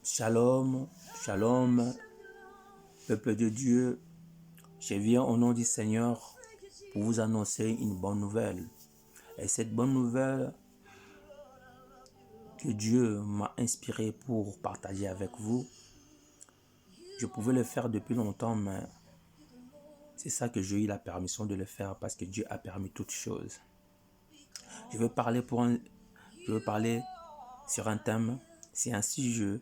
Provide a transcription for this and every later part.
Shalom, shalom, peuple de Dieu. Je viens au nom du Seigneur pour vous annoncer une bonne nouvelle. Et cette bonne nouvelle que Dieu m'a inspiré pour partager avec vous, je pouvais le faire depuis longtemps, mais c'est ça que j'ai eu la permission de le faire parce que Dieu a permis toutes choses. Je veux parler sur un thème, c'est un sujet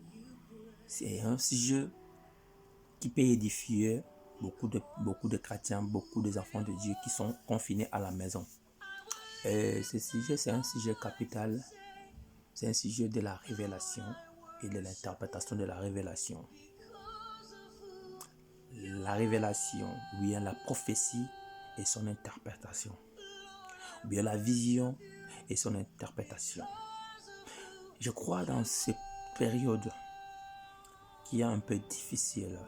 qui peut édifier beaucoup de chrétiens, beaucoup des enfants de Dieu qui sont confinés à la maison. Et ce sujet, c'est un sujet capital. C'est un sujet de la révélation et de l'interprétation de la révélation. La révélation, ou bien la prophétie et son interprétation. Ou bien la vision et son interprétation. Je crois dans cette période qui est un peu difficile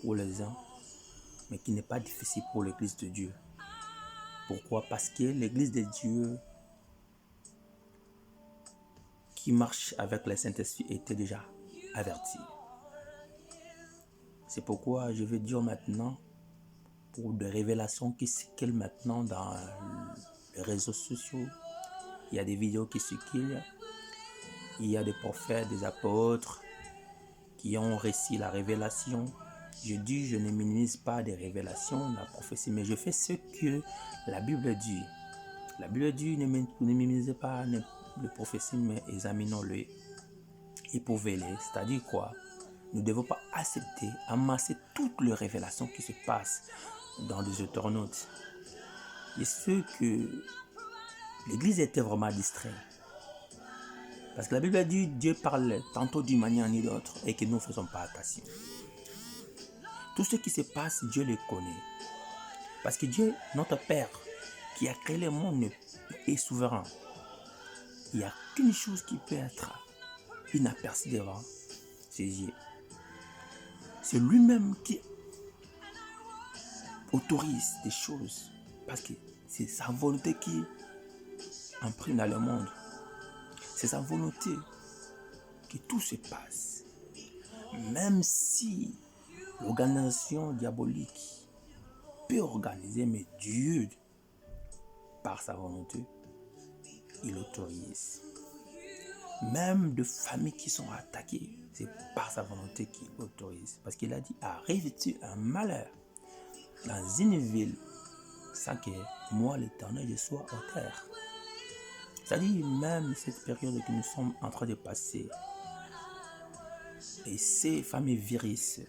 pour les uns, mais qui n'est pas difficile pour l'Église de Dieu. Pourquoi? Parce que l'Église de Dieu qui marche avec le Saint-Esprit était déjà avertie. C'est pourquoi je veux dire maintenant, pour des révélations qui circulent maintenant dans les réseaux sociaux, il y a des vidéos qui circulent, il y a des prophètes, des apôtres qui ont réussi la révélation. Je dis, je ne minimise pas des révélations, la prophétie, mais je fais ce que la Bible dit. La Bible dit, ne minimisez pas les prophéties, mais examinons-les, éprouvez-les. C'est-à-dire quoi? Nous ne devons pas accepter, amasser toutes les révélations qui se passent dans les internautes. Et ce que l'Église était vraiment distraite. Parce que la Bible dit, Dieu parle tantôt d'une manière ni d'autre et que nous ne faisons pas attention. Tout ce qui se passe, Dieu le connaît. Parce que Dieu, notre Père, qui a créé le monde, est souverain. Il n'y a qu'une chose qui peut être inaperçue devant ses yeux. C'est lui-même qui autorise des choses. Parce que c'est sa volonté qui imprime dans le monde. C'est sa volonté que tout se passe. Même si l'organisation diabolique peut organiser, mais Dieu, par sa volonté, il autorise. Même de familles qui sont attaquées, c'est par sa volonté qu'il autorise. Parce qu'il a dit, arrive-t-il un malheur dans une ville sans que moi, l'Éternel, je sois au terre. C'est-à-dire même cette période que nous sommes en train de passer et ces fameux virus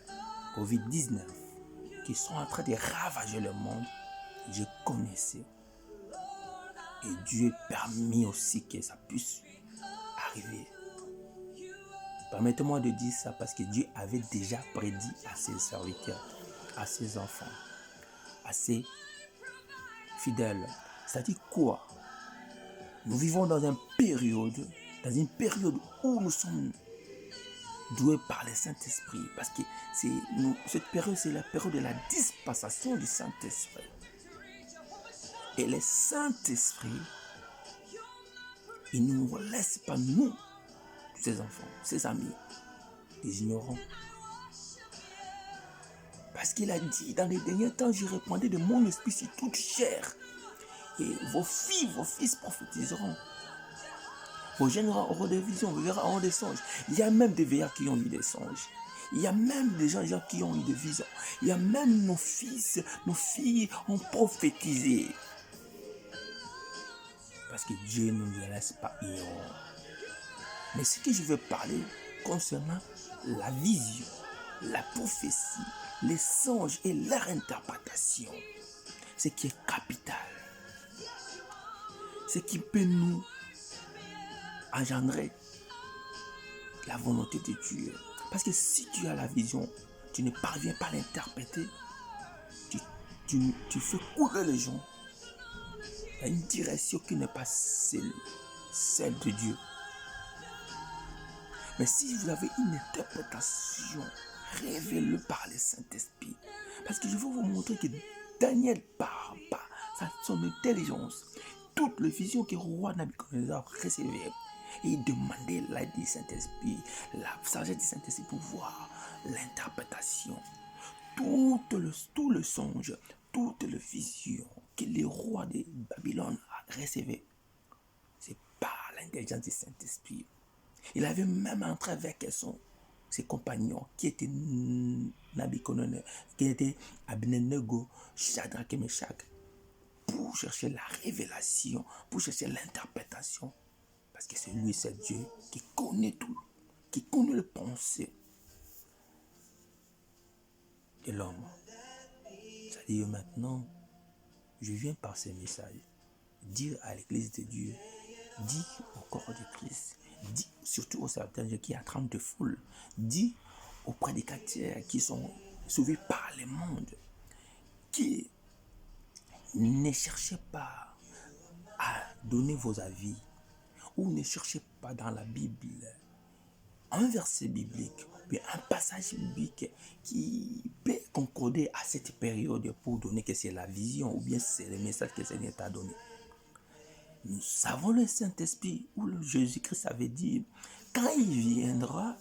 Covid-19 qui sont en train de ravager le monde, je connaissais. Et Dieu permet aussi que ça puisse arriver. Permettez-moi de dire ça parce que Dieu avait déjà prédit à ses serviteurs, à ses enfants, à ses fidèles. C'est-à-dire quoi? Nous vivons dans une période où nous sommes doués par le Saint-Esprit. Parce que cette période, c'est la période de la dispensation du Saint-Esprit. Et le Saint-Esprit, il ne nous laisse pas, nous, ses enfants, ses amis, des ignorants. Parce qu'il a dit, dans les derniers temps, je répandrai de mon esprit sur toute chair. Et vos filles, vos fils prophétiseront. Vos jeunes auront des visions, vos vieux auront des songes. Il y a même des vieillards qui ont eu des songes. Il y a même des gens qui ont eu des visions. Il y a même nos fils, nos filles ont prophétisé. Parce que Dieu ne nous laisse pas ignorants. Mais ce que je veux parler concernant la vision, la prophétie, les songes et leur interprétation, ce qui est capital, ce qui peut nous engendrer la volonté de Dieu. Parce que si tu as la vision, tu ne parviens pas à l'interpréter, tu fais courir les gens à une direction qui n'est pas celle de Dieu. Mais si vous avez une interprétation révélée par le Saint-Esprit, parce que je veux vous montrer que Daniel par son intelligence, toutes les visions que le roi Nabuchodonosor recevait, Et il demandait l'aide du Saint-Esprit, la sagesse du Saint-Esprit pour voir l'interprétation. Tout le songe, toute la vision que les rois de Babylone recevaient, c'est par l'intelligence du Saint-Esprit. Il avait même entré avec ses compagnons qui étaient Nabuchodonosor, qui étaient Abednego, Shadrach et Meshach, pour chercher la révélation, pour chercher l'interprétation. Parce que c'est lui, c'est Dieu, qui connaît tout, qui connaît les pensées de l'homme. C'est-à-dire maintenant, je viens par ces messages dire à l'église de Dieu, dis au corps de Christ, dis surtout aux serviteurs qui attrapent de foule, dis aux prédicateurs qui sont sauvés par le monde, qui ne cherchez pas à donner vos avis ou ne cherchez pas dans la Bible un verset biblique, puis un passage biblique qui peut concorder à cette période pour donner que c'est la vision ou bien c'est le message que le Seigneur t'a donné. Nous savons le Saint-Esprit où le Jésus-Christ avait dit, quand il viendra,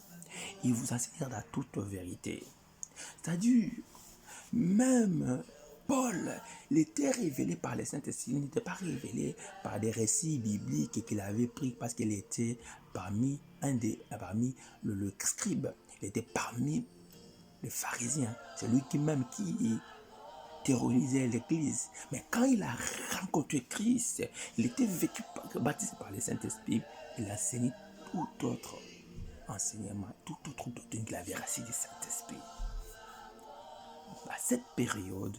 il vous enseignera la toute vérité. C'est-à-dire, même Paul, il était révélé par le Saint-Esprit, il n'était pas révélé par des récits bibliques qu'il avait pris parce qu'il était parmi le scribe, il était parmi les pharisiens, c'est lui qui terrorisait l'église. Mais quand il a rencontré Christ, il était baptisé par le Saint-Esprit, il a enseigné tout autre enseignement, tout autre doctrine qu'il avait reçu du Saint-Esprit. À cette période,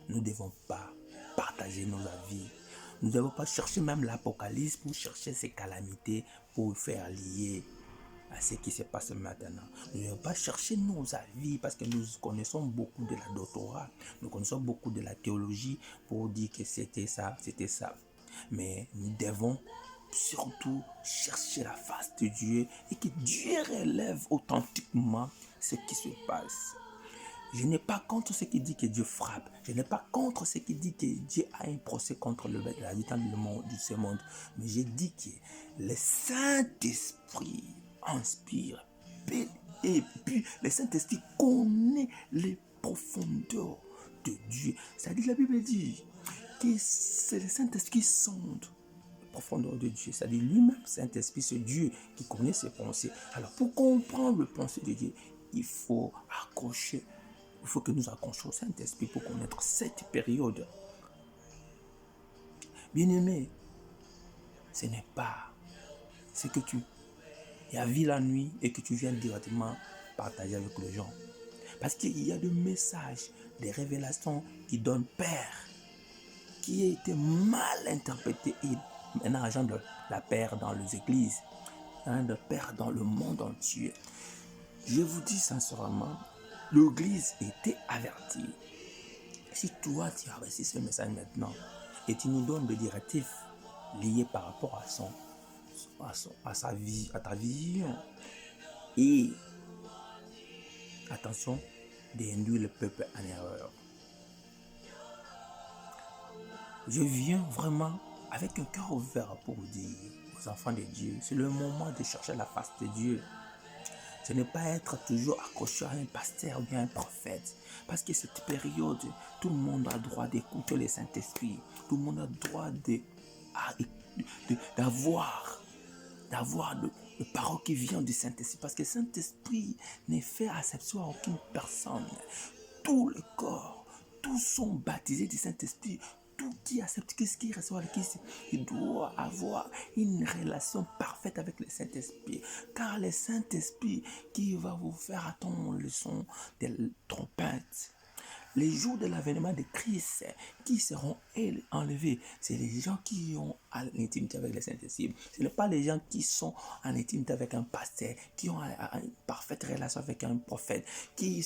nous ne devons pas partager nos avis. Nous ne devons pas chercher même l'Apocalypse pour chercher ces calamités, pour faire lier à ce qui se passe maintenant. Nous ne devons pas chercher nos avis parce que nous connaissons beaucoup de la doctorat, nous connaissons beaucoup de la théologie pour dire que c'était ça, c'était ça. Mais nous devons surtout chercher la face de Dieu et que Dieu relève authentiquement ce qui se passe. Je n'ai pas contre ce qui dit que Dieu frappe. Je n'ai pas contre ce qui dit que Dieu a un procès contre l'habitant de ce monde. Mais j'ai dit que le Saint-Esprit inspire. Et puis, le Saint-Esprit connaît les profondeurs de Dieu. C'est-à-dire, la Bible dit que c'est le Saint-Esprit qui sonde les profondeurs de Dieu. C'est-à-dire, lui-même, Saint-Esprit, c'est Dieu qui connaît ses pensées. Alors, pour comprendre les pensées de Dieu, il faut que nous accrochions au Saint-Esprit pour connaître cette période. Bien-aimé, ce n'est pas ce que tu as vu la nuit et que tu viens directement partager avec les gens. Parce qu'il y a des messages, des révélations qui donnent peur, qui a été mal interprétés et maintenant agent de la peur dans les églises, de peur dans le monde entier. Je vous dis sincèrement, l'Église était avertie. Si toi, tu as reçu ce message maintenant et tu nous donnes des directives liées par rapport à ta vision et attention d'induire le peuple en erreur. Je viens vraiment avec un cœur ouvert pour vous dire aux enfants de Dieu, c'est le moment de chercher la face de Dieu. Ce n'est pas être toujours accroché à un pasteur ou bien un prophète. Parce que cette période, tout le monde a le droit d'écouter le Saint-Esprit. Tout le monde a le droit d'avoir le parole qui vient du Saint-Esprit. Parce que le Saint-Esprit ne fait exception à aucune personne. Tout le corps, tous sont baptisés du Saint-Esprit. Tout qui accepte ce qui reçoit le Christ, il doit avoir une relation parfaite avec le Saint-Esprit. Car le Saint-Esprit qui va vous faire attendre le son des trompettes. Les jours de l'avènement de Christ qui seront enlevés, c'est les gens qui ont une intimité avec le Saint-Esprit. Ce n'est pas les gens qui sont en intimité avec un pasteur, qui ont une parfaite relation avec un prophète, qui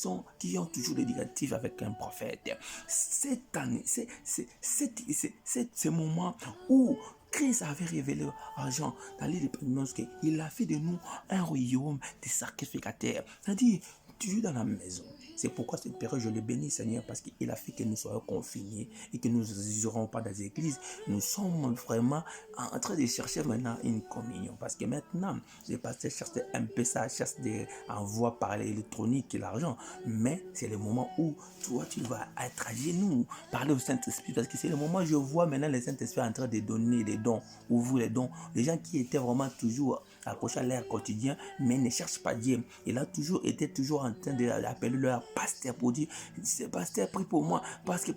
ont toujours des directives avec un prophète. Cette année, c'est ce moment où Christ avait révélé à Jean dans l'île de Patmos qu'il a fait de nous un royaume de sacrificateurs. C'est-à-dire, tu es dans la maison. C'est pourquoi cette période, je le bénis, Seigneur, parce qu'il a fait que nous soyons confinés et que nous n'irons pas dans les églises. Nous sommes vraiment en train de chercher maintenant une communion. Parce que maintenant, les pasteurs cherchent un peu ça, cherchent des envois par l'électronique et l'argent. Mais c'est le moment où toi, tu vas être à genoux, parler au Saint-Esprit. Parce que c'est le moment où je vois maintenant le Saint-Esprit en train de donner des dons, ouvrir les dons. Les gens qui étaient vraiment toujours accrochés à leur quotidien, mais ne cherchent pas Dieu. Il a toujours été en train d'appeler leur pasteur pour dire, c'est pasteur, prie pour moi, parce que.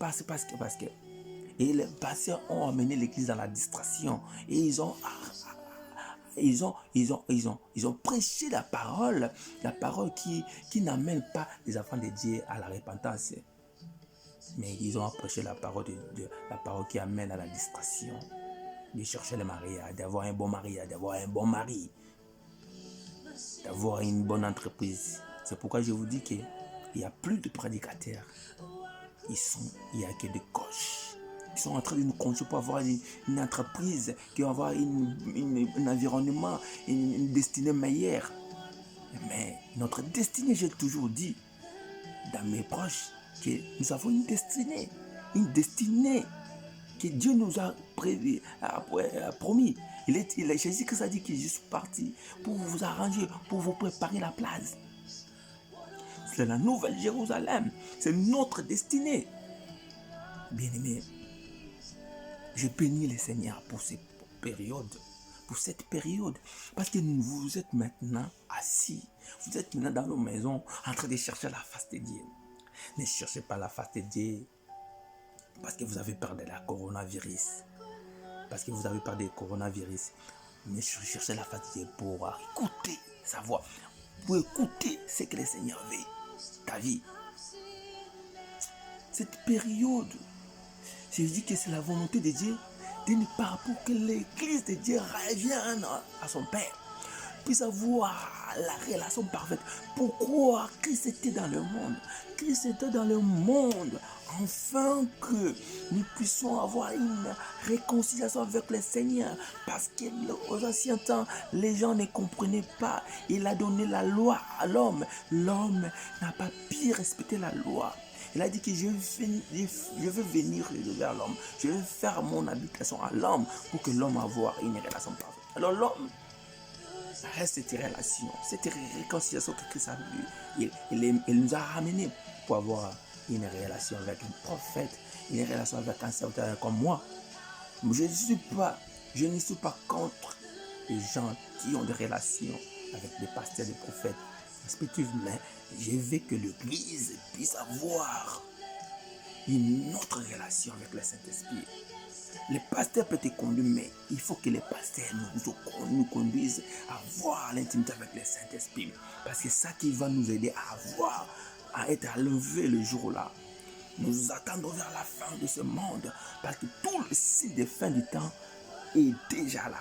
Et les pasteurs ont amené l'église dans la distraction. Et ils ont prêché la parole qui n'amène pas les enfants de Dieu à la repentance. Mais ils ont prêché la parole la parole qui amène à la distraction. De chercher le mariage, d'avoir un bon mariage, d'avoir un bon mari, d'avoir une bonne entreprise. C'est pourquoi je vous dis qu'il n'y a plus de prédicateurs. Il n'y a que des coachs. Ils sont en train de nous construire pour avoir une entreprise, qui va avoir un environnement, une destinée meilleure. Mais notre destinée, j'ai toujours dit dans mes proches que nous avons une destinée que Dieu nous a promis. Jésus-Christ a dit qu'il est juste parti pour vous arranger, pour vous préparer la place. C'est la nouvelle Jérusalem, c'est notre destinée. Bien-aimés, je bénis le Seigneur pour cette période, parce que vous êtes maintenant assis, vous êtes maintenant dans nos maisons en train de chercher la face de Dieu. Ne cherchez pas la face de Dieu parce que vous avez peur de la coronavirus. Mais cherchez la face de Dieu pour écouter sa voix, pour écouter ce que le Seigneur veut, ta vie. Cette période, je dis que c'est la volonté de Dieu de ne pas pour que l'église de Dieu revienne à son Père, puisse avoir la relation parfaite. Pourquoi Christ était dans le monde, afin que nous puissions avoir une réconciliation avec le Seigneur, parce que aux anciens temps, les gens ne comprenaient pas. Il a donné la loi à l'homme. L'homme n'a pas pu respecter la loi. Il a dit que je veux venir vers l'homme. Je veux faire mon habitation à l'homme pour que l'homme ait une relation parfaite. Alors l'homme reste cette relation, cette réconciliation que Christ a vu. Il nous a ramenés pour avoir une relation avec un prophète, une relation avec un serviteur comme moi. Je ne suis pas contre les gens qui ont des relations avec des pasteurs, des prophètes respectifs, mais je veux que l'Église puisse avoir une autre relation avec le Saint-Esprit. Les pasteurs peuvent te conduire, mais il faut que les pasteurs nous conduisent à voir l'intimité avec le Saint-Esprit. Parce que c'est ça qui va nous aider à être levé le jour-là. Nous attendons vers la fin de ce monde, parce que tout le signe de fin du temps est déjà là.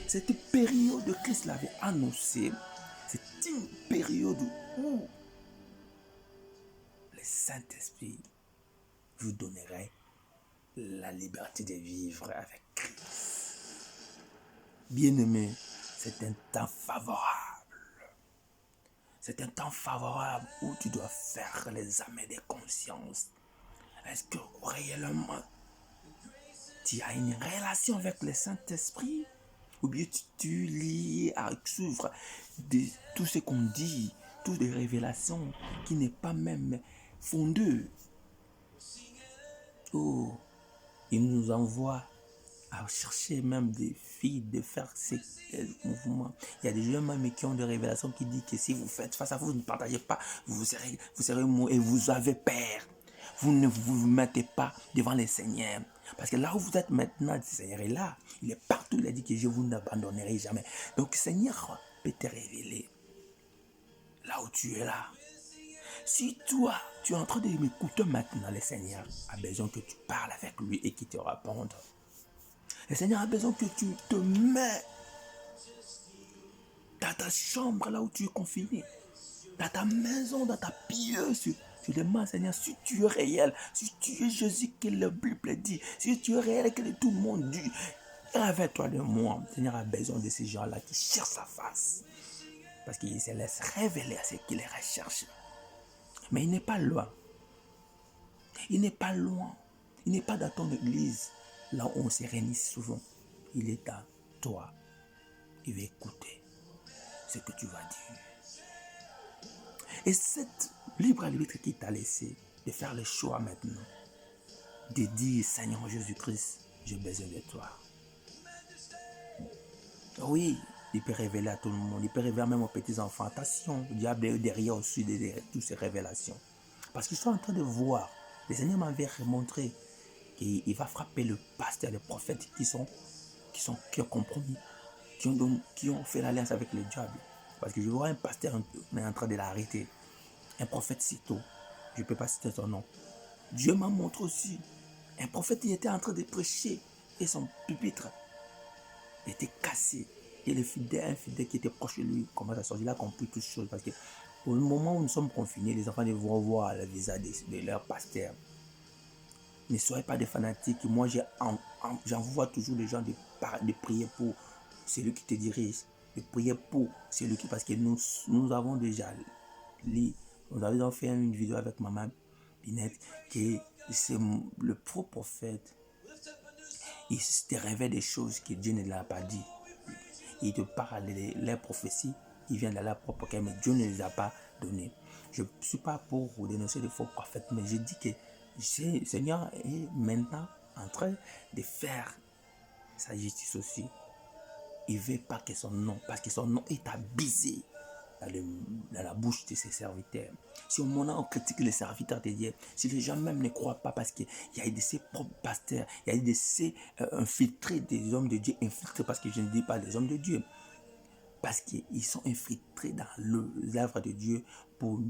Cette période que Christ l'avait annoncée, c'est une période où le Saint-Esprit vous donnerait la liberté de vivre avec Christ. Bien-aimé, c'est un temps favorable. C'est un temps favorable où tu dois faire l'examen de conscience. Est-ce que réellement tu as une relation avec le Saint-Esprit? Ou bien tu lis à suivre tout ce qu'on dit, toutes les révélations qui n'est pas même fondées? Oh, il nous envoie à chercher même des filles, de faire ces mouvements. Il y a des gens même qui ont des révélations qui disent que si vous faites face à vous, vous ne partagez pas, vous serez mou et vous avez peur. Vous ne vous mettez pas devant le Seigneur. Parce que là où vous êtes maintenant, le Seigneur est là. Il est partout. Il a dit que je vous n'abandonnerai jamais. Donc le Seigneur peut te révéler là où tu es là. Si toi, tu es en train de m'écouter maintenant, le Seigneur a besoin que tu parles avec lui et qu'il te réponde. Le Seigneur a besoin que tu te mets dans ta chambre, là où tu es confiné, dans ta maison, dans ta pieuse. Tu demandes, Seigneur, si tu es réel, si tu es Jésus que la Bible dit, si tu es réel que tout le monde dit, révèle-toi de moi. Le Seigneur a besoin de ces gens-là qui cherchent sa face. Parce qu'il se laisse révéler à ce qu'il recherche. Mais il n'est pas loin. Il n'est pas loin. Il n'est pas dans ton église, là où on se réunit souvent. Il est à toi. Il va écouter ce que tu vas dire. Et cette libre arbitre qui t'a laissé de faire le choix maintenant, de dire, Seigneur Jésus-Christ, j'ai besoin de toi. Oui, il peut révéler à tout le monde, il peut révéler même aux petits-enfants. Attention, le diable est derrière aussi de toutes ces révélations. Parce qu'ils sont en train de voir. Le Seigneur m'avait montré qu'il va frapper le pasteur, les prophètes qui ont compromis, qui ont fait l'alliance avec le diable. Parce que je vois un pasteur est en train de l'arrêter. Un prophète sitôt, je ne peux pas citer son nom. Dieu m'a montré aussi. Un prophète, il était en train de prêcher et son pupitre était cassé. Et un fidèle qui était proche de lui commence à sortir. Il a compris toutes choses. Parce que au moment où nous sommes confinés, les enfants devront voir le visage de leur pasteur. Ne soyez pas des fanatiques. Moi, j'envoie toujours les gens de prier pour celui qui te dirige. De prier pour celui qui... Parce que nous avons déjà... Nous avons fait une vidéo avec maman Binette que c'est le prophète. Il te révèle des choses que Dieu ne l'a pas dit. Il te parle les prophéties qui viennent de la propre cœur, mais Dieu ne les a pas données. Je ne suis pas pour dénoncer les faux prophètes, mais je dis que le Seigneur est maintenant en train de faire sa justice aussi. Il ne veut pas que son nom, parce que son nom est abusé dans la bouche de ses serviteurs. Si au moment où on critique les serviteurs de Dieu, si les gens même ne croient pas, parce qu'il y a de ces propres pasteurs, il y a de ces infiltrés des hommes de Dieu, infiltrés parce que je ne dis pas des hommes de Dieu, parce qu'ils sont infiltrés dans l'œuvre de Dieu pour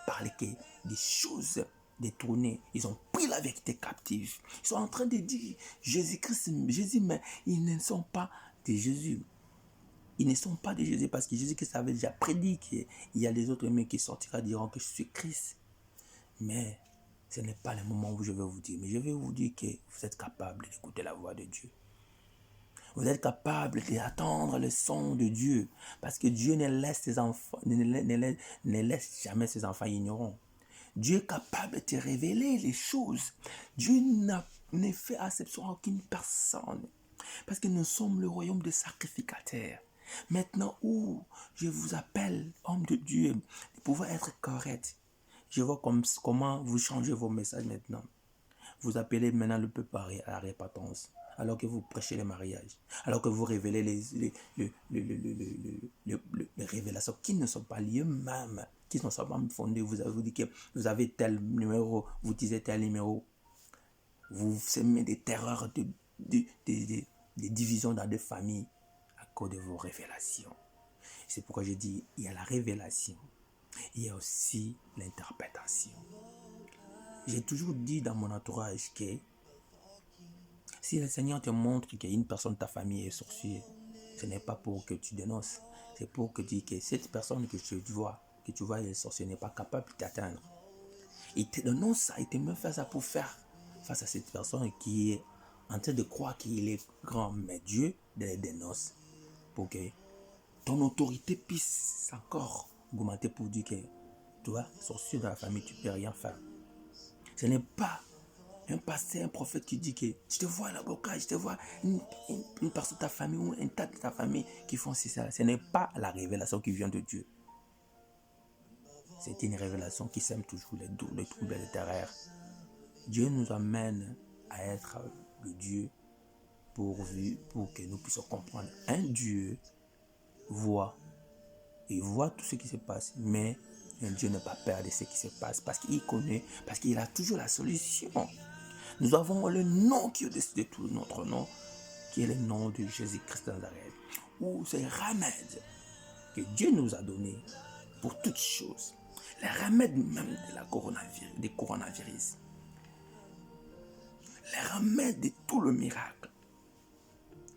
parler des choses détournées. Ils ont pris la vérité captive. Ils sont en train de dire Jésus-Christ, Jésus, mais ils ne sont pas de Jésus. Ils ne sont pas de Jésus parce que Jésus-Christ avait déjà prédit qu'il y a les autres humains qui sortiront diront que je suis Christ. Mais ce n'est pas le moment où je vais vous dire. Mais je vais vous dire que vous êtes capable d'écouter la voix de Dieu. Vous êtes capable d'attendre le son de Dieu. Parce que Dieu ne laisse ses enfants, ne laisse jamais ses enfants ignorants. Dieu est capable de te révéler les choses. Dieu ne fait acception à aucune personne. Parce que nous sommes le royaume des sacrificateurs. Maintenant où je vous appelle, homme de Dieu, de pouvoir être correct. Je vois comment vous changez vos messages maintenant. Vous appelez maintenant le peuple à la repentance, alors que vous prêchez les mariages, alors que vous révélez les révélations qui ne sont pas liées même, qui ne sont pas fondées. Vous dites que vous avez tel numéro, vous disiez tel numéro. Vous semez des terreurs, des divisions dans des familles à cause de vos révélations. C'est pourquoi je dis, il y a la révélation, il y a aussi l'interprétation. J'ai toujours dit dans mon entourage que si le Seigneur te montre qu'une personne de ta famille est sorcière, ce n'est pas pour que tu dénonces, c'est pour que tu dis que cette personne que tu vois est sorcière n'est pas capable de t'atteindre. Il te dénonce ça, il te met face à pour faire face à cette personne qui est en train de croire qu'il est grand, mais Dieu les dénonce pour que ton autorité puisse encore augmenter pour dire que toi, sorcier de la famille, tu ne peux rien faire. Ce n'est pas un pasteur, un prophète qui dit que je te vois à l'avocat, je te vois une personne de ta famille ou un tas de ta famille qui font ça. Ce n'est pas la révélation qui vient de Dieu. C'est une révélation qui sème toujours les troubles et les terreurs. Dieu nous amène à être le Dieu pourvu pour que nous puissions comprendre. Un Dieu voit, il voit tout ce qui se passe, mais un Dieu n'a pas peur de ce qui se passe parce qu'il connaît, parce qu'il a toujours la solution. Nous avons le nom qui est au-dessus de tout notre nom, qui est le nom de Jésus-Christ de Nazareth, ou c'est le remède que Dieu nous a donné pour toutes choses. Le remède même des coronavirus. Le remède de tout le miracle.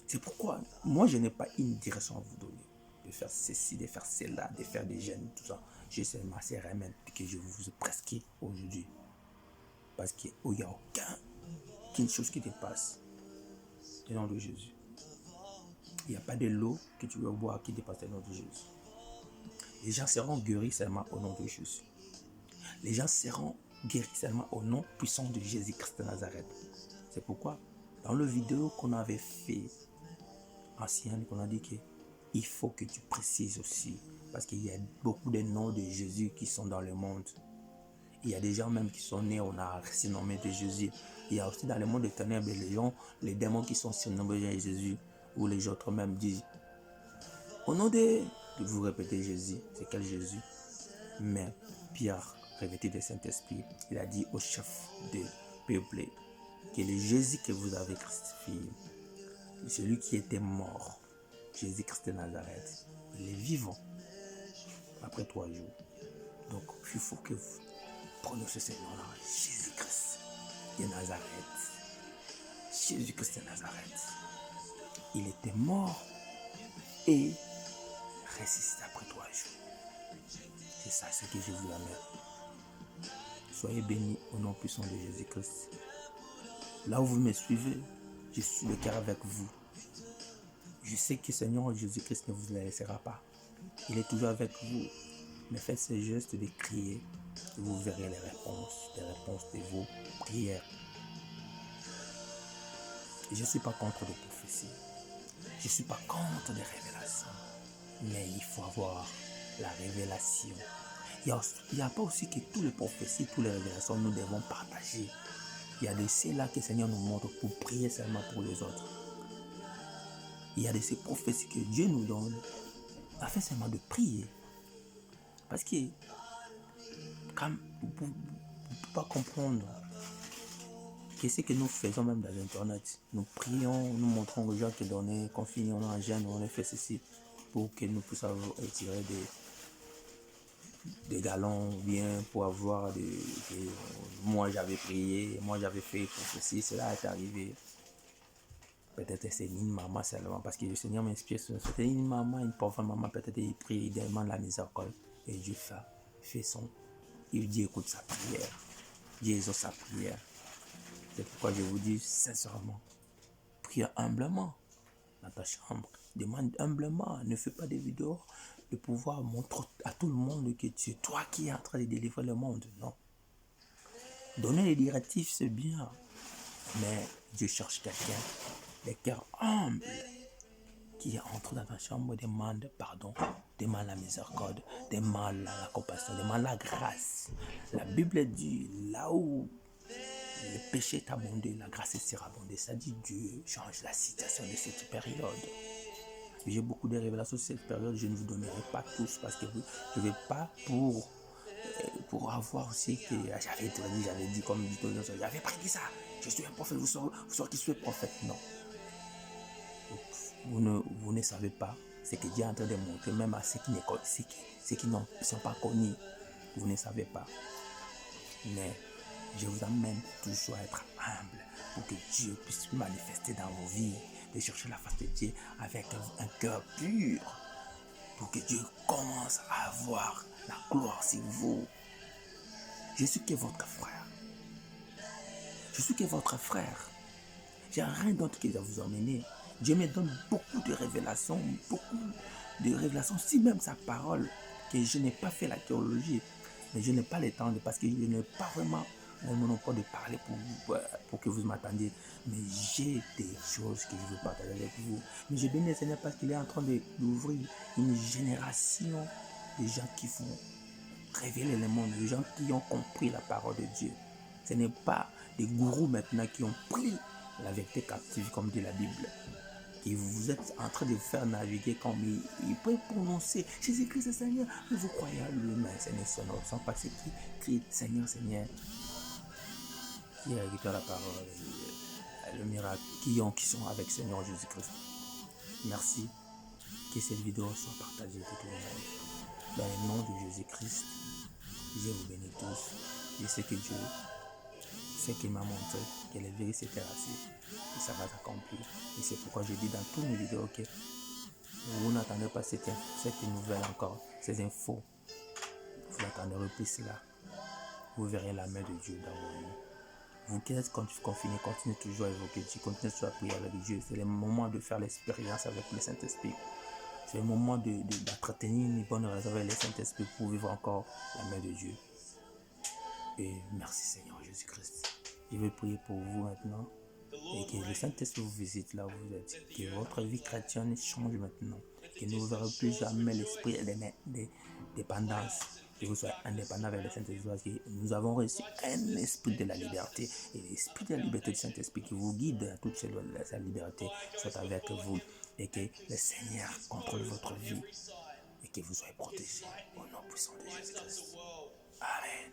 C'est pourquoi moi je n'ai pas une direction à vous donner. De faire ceci, de faire cela, de faire des jeûnes, tout ça. J'ai seulement ces remèdes que je vous prescris aujourd'hui. Parce qu'il n'y a aucune chose qui te passe. Au nom de Jésus. Il n'y a pas de l'eau que tu veux boire qui dépasse le nom de Jésus. Les gens seront guéris seulement au nom de Jésus. Les gens seront guéris seulement au nom puissant de Jésus-Christ de Nazareth. C'est pourquoi, dans le vidéo qu'on avait fait, ancienne, qu'on a dit qu'il faut que tu précises aussi, parce qu'il y a beaucoup de noms de Jésus qui sont dans le monde. Il y a des gens même qui sont nés, on a surnommé de Jésus. Il y a aussi dans le monde des ténèbres, les démons qui sont surnommés de Jésus, où les autres même disent, au nom de vous répétez Jésus, c'est quel Jésus? Mais Pierre, revêtu de Saint-Esprit, il a dit au chef de peuple que le Jésus que vous avez crucifié, celui qui était mort, Jésus-Christ de Nazareth, il est vivant après 3 jours. Donc, il faut que vous prononcez ce nom-là, Jésus-Christ de Nazareth. Jésus-Christ de Nazareth. Il était mort et ressuscité après 3 jours. C'est ça ce que je vous amène. Soyez bénis au nom puissant de Jésus-Christ. Là où vous me suivez, je suis le cœur avec vous. Je sais que Seigneur Jésus-Christ ne vous laissera pas. Il est toujours avec vous. Mais faites ce geste de crier et vous verrez les réponses de vos prières. Je ne suis pas contre les prophéties. Je ne suis pas contre les révélations. Mais il faut avoir la révélation. Il n'y a pas aussi que toutes les prophéties, toutes les révélations, nous devons partager. Il y a de celles-là que le Seigneur nous montre pour prier seulement pour les autres. Il y a de ces prophéties que Dieu nous donne afin seulement de prier. Parce que, comme vous ne pouvez pas comprendre que ce que nous faisons même dans Internet, nous prions, nous montrons aux gens qui donnent, qu'on finit, on en gêne, on fait ceci pour que nous puissions tirer des galons bien pour avoir moi j'avais prié, moi j'avais fait pour ceci, cela est arrivé. Peut-être c'est une maman seulement, parce que le Seigneur m'inspire, c'était une maman, une pauvre maman, peut-être il prie, il demande la miséricorde, et Dieu fait son, il dit écoute sa prière, Dieu exauce sa prière. C'est pourquoi je vous dis sincèrement, prie humblement dans ta chambre, demande humblement, ne fais pas des vidéos de pouvoir montrer à tout le monde que tu es toi qui es en train de délivrer le monde, non. Donner les directives c'est bien, mais Dieu cherche quelqu'un, des cœurs humbles, qui entre dans ta chambre, demande pardon, demande la miséricorde, demande la compassion, demande la grâce. La Bible dit, là où le péché est abondé, la grâce sera abondée. Ça dit Dieu change la situation de cette période. J'ai beaucoup de révélations sur cette période, je ne vous donnerai pas tous parce que je ne vais pas pour avoir aussi que j'avais dit comme dit j'avais pas dit ça, je suis un prophète, vous saurez qui suis prophète, non. Vous ne savez pas ce que Dieu est en train de montrer, même à ceux qui ne sont pas connus, vous ne savez pas. Mais je vous amène toujours à être humble pour que Dieu puisse manifester dans vos vies, de chercher la face de Dieu avec un cœur pur, pour que Dieu commence à avoir la gloire sur vous. Je suis que votre frère. Je suis que votre frère. J'ai rien d'autre que de vous emmener. Dieu me donne beaucoup de révélations, si même sa parole, que je n'ai pas fait la théologie, mais je n'ai pas le temps, parce que je n'ai pas vraiment le monopole de parler pour que vous m'attendiez. Mais j'ai des choses que je veux partager avec vous. Mais je bénis le Seigneur parce qu'il est en train d'ouvrir une génération de gens qui vont révéler le monde, de gens qui ont compris la parole de Dieu. Ce n'est pas des gourous maintenant qui ont pris la vérité captive, comme dit la Bible. Et vous êtes en train de faire naviguer comme il peut prononcer Jésus-Christ est Seigneur, mais vous croyez à lui, mais Seigneur son nom, sans pas ceux qui crient Seigneur, Seigneur, qui récupèrent la parole, le miracle, qui sont avec Seigneur Jésus-Christ. Merci, que cette vidéo soit partagée de tout le monde. Dans le nom de Jésus-Christ, je vous bénis tous. Je sais que Dieu, ce qu'il m'a montré, que les vérités s'étaient rassées, et ça va s'accomplir. Et c'est pourquoi je dis dans toutes mes vidéos que vous n'attendez pas cette nouvelle encore, ces infos. Vous attendrez plus cela. Vous verrez la main de Dieu dans vos vies. Vous qui êtes confinés, continuez toujours à évoquer Dieu, continuez toujours à prier avec Dieu. C'est le moment de faire l'expérience avec le Saint-Esprit. C'est le moment d'entretenir une bonne relation avec le Saint-Esprit pour vivre encore la main de Dieu. Et merci Seigneur Jésus-Christ. Je vais prier pour vous maintenant. Et que le Saint-Esprit vous visite là où vous êtes. Que votre vie chrétienne change maintenant. Que nous ne verrons plus jamais l'esprit de dépendance. Que vous soyez indépendant avec le Saint-Esprit. Parce que nous avons reçu un esprit de la liberté. Et l'esprit de la liberté du Saint-Esprit qui vous guide à toute sa liberté soit avec vous. Et que le Seigneur contrôle votre vie. Et que vous soyez protégés au nom puissant de Jésus-Christ. Amen.